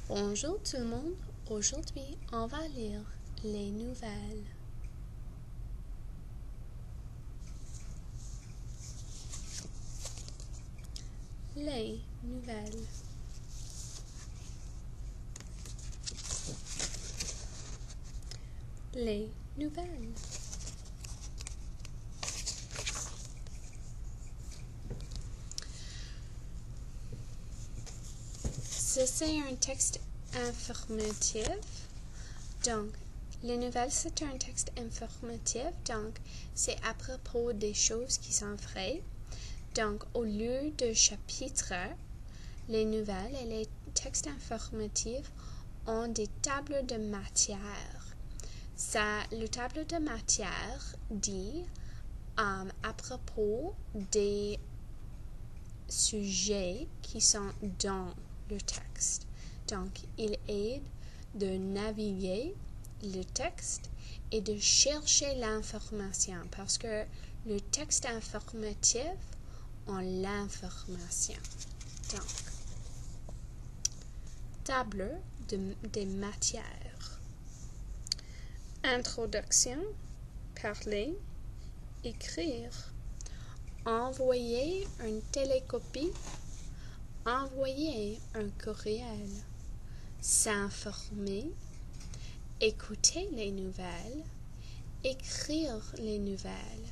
Bonjour tout le monde, aujourd'hui on va lire les nouvelles. Les nouvelles. Les nouvelles. C'est un texte informatif. Donc, les nouvelles, c'est un texte informatif. Donc, c'est à propos des choses qui sont vraies. Donc, au lieu de chapitres, les nouvelles et les textes informatifs ont des tableaux de matière. Le tableau de matière dit à propos des sujets qui sont dans le texte. Donc, il aide de naviguer le texte et de chercher l'information parce que le texte informatif a l'information. Donc, tableau des matières. Introduction, parler, écrire, envoyer une télécopie, envoyer un courriel, s'informer, écouter les nouvelles, écrire les nouvelles,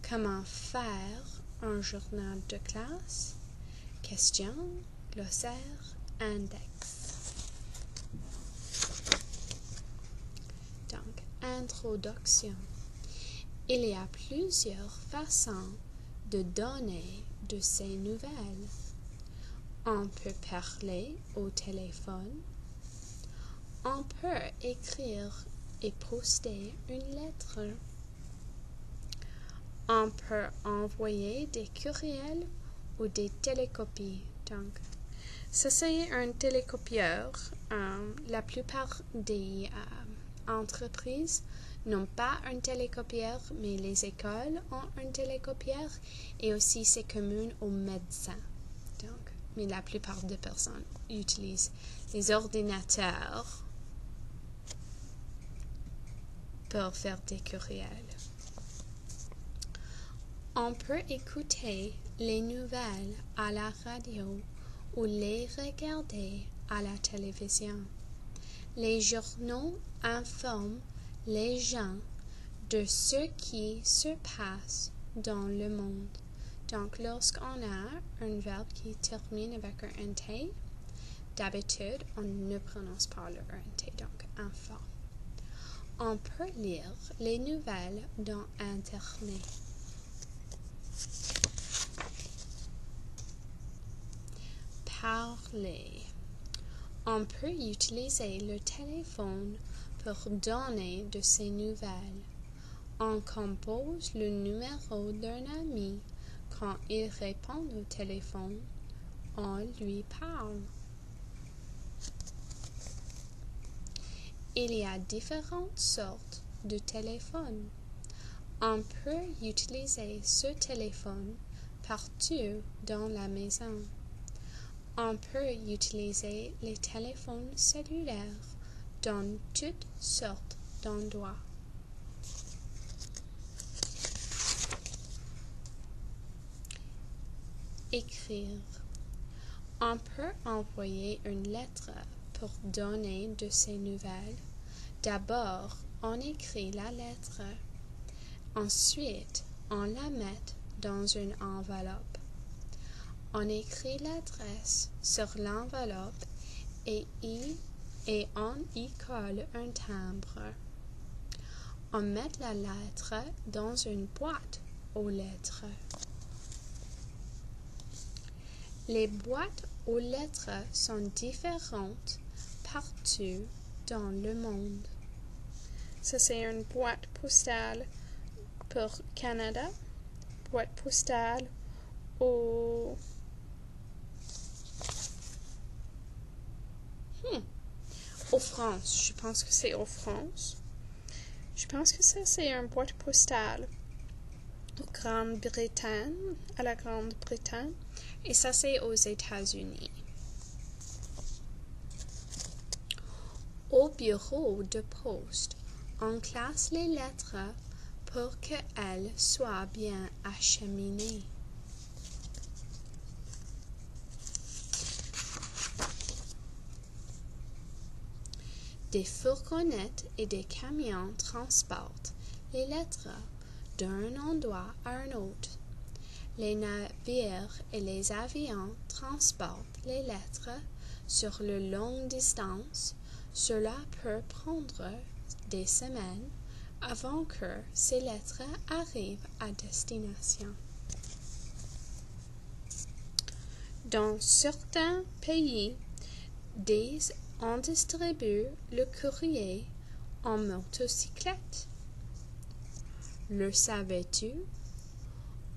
comment faire un journal de classe, questions, glossaire, index. Donc, introduction. Il y a plusieurs façons de donner de ces nouvelles. On peut parler au téléphone. On peut écrire et poster une lettre. On peut envoyer des courriels ou des télécopies. Donc, ça c'est un télécopieur. La plupart des entreprises n'ont pas un télécopieur, mais les écoles ont un télécopieur et aussi c'est commun aux médecins. Donc, mais la plupart des personnes utilisent les ordinateurs pour faire des courriels. On peut écouter les nouvelles à la radio ou les regarder à la télévision. Les journaux informent les gens de ce qui se passe dans le monde. Donc, lorsqu'on a un verbe qui termine avec un NT, d'habitude, on ne prononce pas le NT, donc informe. On peut lire les nouvelles dans Internet. Parler. On peut utiliser le téléphone pour donner de ces nouvelles. On compose le numéro d'un ami. Quand il répond au téléphone, on lui parle. Il y a différentes sortes de téléphones. On peut utiliser ce téléphone partout dans la maison. On peut utiliser les téléphones cellulaires dans toutes sortes d'endroits. Écrire. On peut envoyer une lettre pour donner de ces nouvelles. D'abord, on écrit la lettre. Ensuite, on la met dans une enveloppe. On écrit l'adresse sur l'enveloppe et on y colle un timbre. On met la lettre dans une boîte aux lettres. Les boîtes aux lettres sont différentes partout dans le monde. Ça, c'est une boîte postale pour Canada, boîte postale aux France. Je pense que c'est aux France. Je pense que ça, c'est une boîte postale Grande-Bretagne, à la Grande-Bretagne. Et ça, c'est aux États-Unis. bureau de poste, on classe les lettres pour qu'elles soient bien acheminées. Des fourgonnettes et des camions transportent les lettres d'un endroit à un autre. Les navires et les avions transportent les lettres sur de longues distances. Cela peut prendre des semaines avant que ces lettres arrivent à destination. Dans certains pays, on distribue le courrier en motocyclette. Le savais-tu?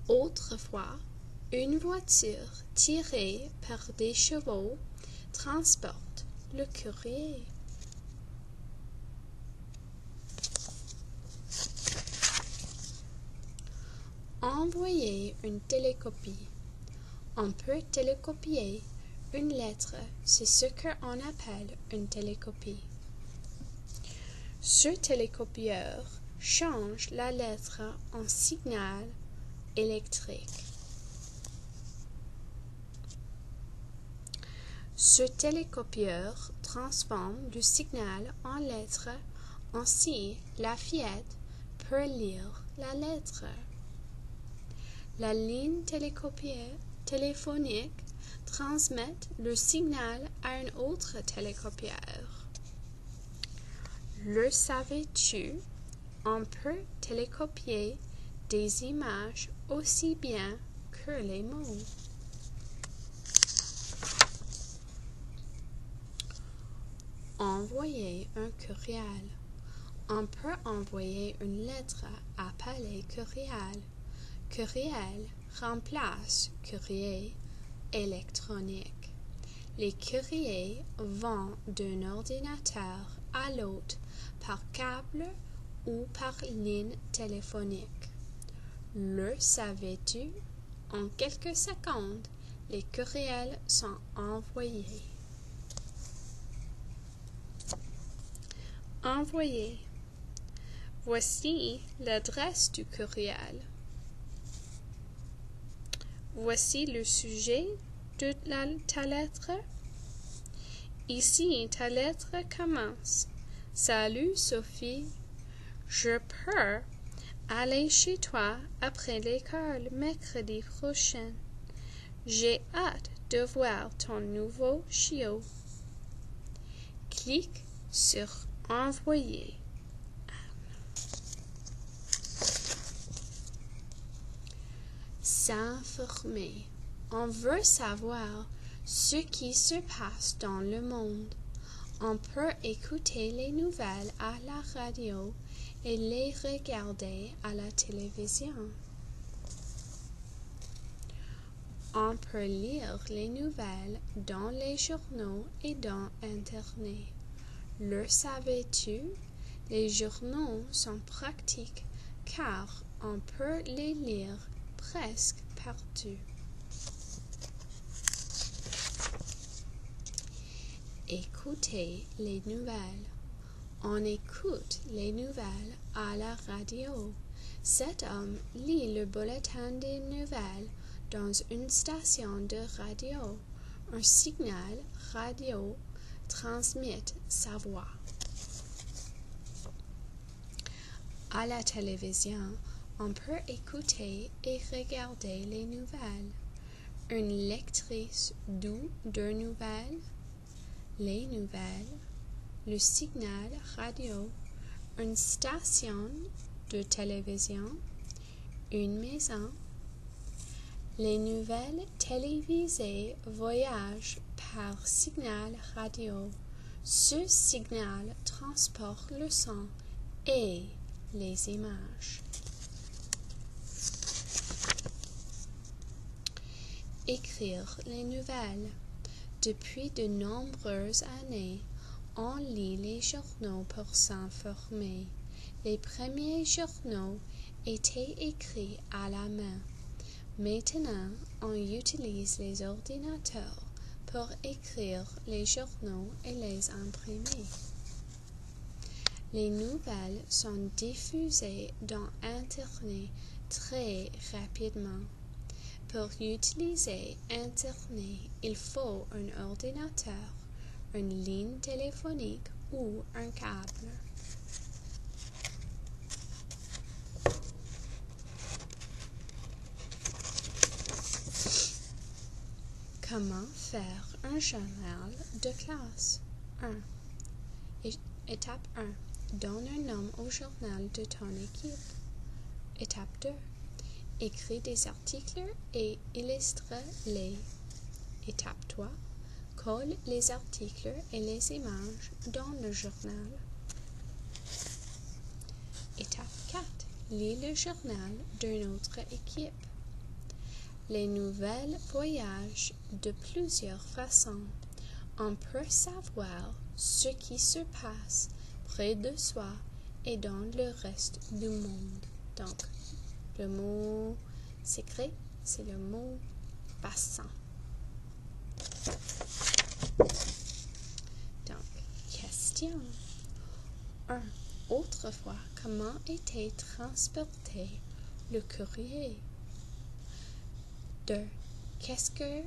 Autrefois, une voiture tirée par des chevaux transporte le courrier. Envoyer une télécopie. On peut télécopier une lettre, c'est ce qu'on appelle une télécopie. Ce télécopieur change la lettre en signal électrique. Ce télécopieur transforme le signal en lettre, ainsi la fillette peut lire la lettre. La ligne téléphonique transmet le signal à un autre télécopieur. Le savais-tu? On peut télécopier des images aussi bien que les mots. Envoyer un courriel. On peut envoyer une lettre appelée courriel. Courriel remplace courrier électronique. Les courriers vont d'un ordinateur à l'autre par câble ou par ligne téléphonique. Le savais-tu? En quelques secondes, les courriels sont envoyés. Envoyer. Voici l'adresse du courriel. Voici le sujet de ta lettre. Ici, ta lettre commence. Salut Sophie, je peux aller chez toi après l'école mercredi prochain. J'ai hâte de voir ton nouveau chiot. Clique sur Envoyer. S'informer. On veut savoir ce qui se passe dans le monde. On peut écouter les nouvelles à la radio et les regarder à la télévision. On peut lire les nouvelles dans les journaux et dans Internet. Le savais-tu? Les journaux sont pratiques car on peut les lire presque partout. Écouter les nouvelles. On écoute les nouvelles à la radio. Cet homme lit le bulletin des nouvelles dans une station de radio. Un signal radio transmet sa voix. À la télévision, on peut écouter et regarder les nouvelles. Une lectrice de nouvelles, les nouvelles, le signal radio, une station de télévision, une maison. Les nouvelles télévisées voyagent par signal radio. Ce signal transporte le son et les images. Écrire les nouvelles. Depuis de nombreuses années, on lit les journaux pour s'informer. Les premiers journaux étaient écrits à la main. Maintenant, on utilise les ordinateurs pour écrire les journaux et les imprimer. Les nouvelles sont diffusées dans Internet très rapidement. Pour utiliser Internet, il faut un ordinateur, une ligne téléphonique ou un câble. Comment faire un journal de classe? 1. Étape 1. Donne un nom au journal de ton équipe. Étape 2. Écris des articles et illustre-les. Étape 3. Colle les articles et les images dans le journal. Étape 4. Lis le journal de notre équipe. Les nouvelles voyagent de plusieurs façons. On peut savoir ce qui se passe près de soi et dans le reste du monde. Donc, le mot secret, c'est le mot passant. Donc, question 1. Autrefois, comment était transporté le courrier? 2. Qu'est-ce qui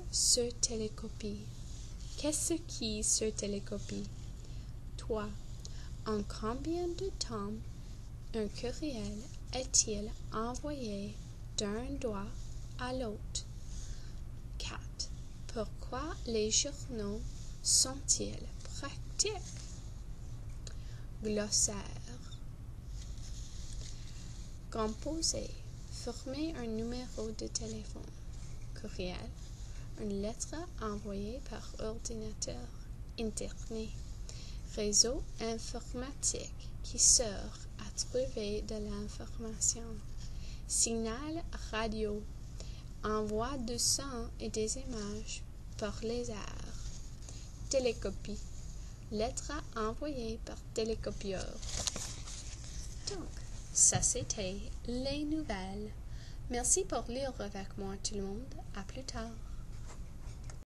se télécopie? 3. En combien de temps un courriel est-il envoyé d'un endroit à l'autre? 4. Pourquoi les journaux sont-ils pratiques? Glossaire. Composer. Former un numéro de téléphone. Courriel. Une lettre envoyée par ordinateur. Internet. Réseau informatique qui sert à trouver de l'information. Signal radio. Envoi de son et des images par les airs. Télécopie. Lettre envoyée par télécopieur. Donc, ça c'était les nouvelles. Merci pour lire avec moi tout le monde. À plus tard.